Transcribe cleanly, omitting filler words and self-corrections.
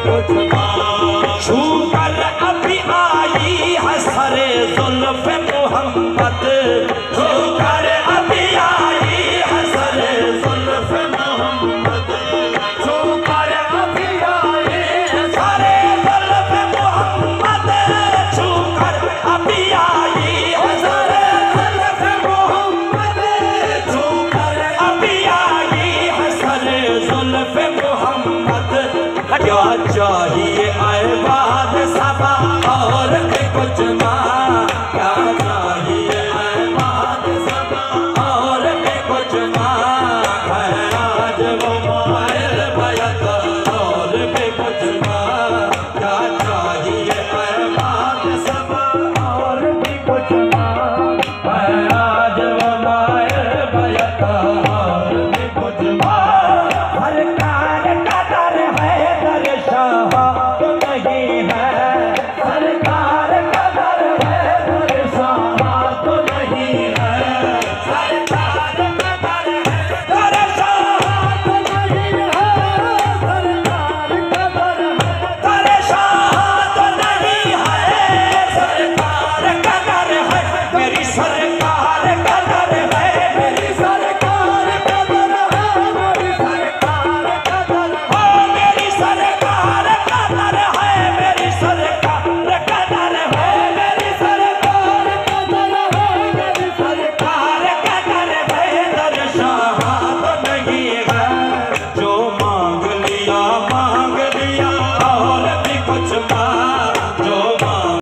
कुछ छू कर अभी आई हसरे जुल्फ मोहम्मद, छू कर अभी आई हसरे जुल्फ मोहम्मद, छू कर अभी आई हसरे जुल्फ मोहम्मद, छू कर अभी आई हसरे जुल्फ मोहम्मद, छू कर अभी आई हसरे जुल्फ मोहम्मद। क्या चाहिए आए बाद सबा और भी कुछ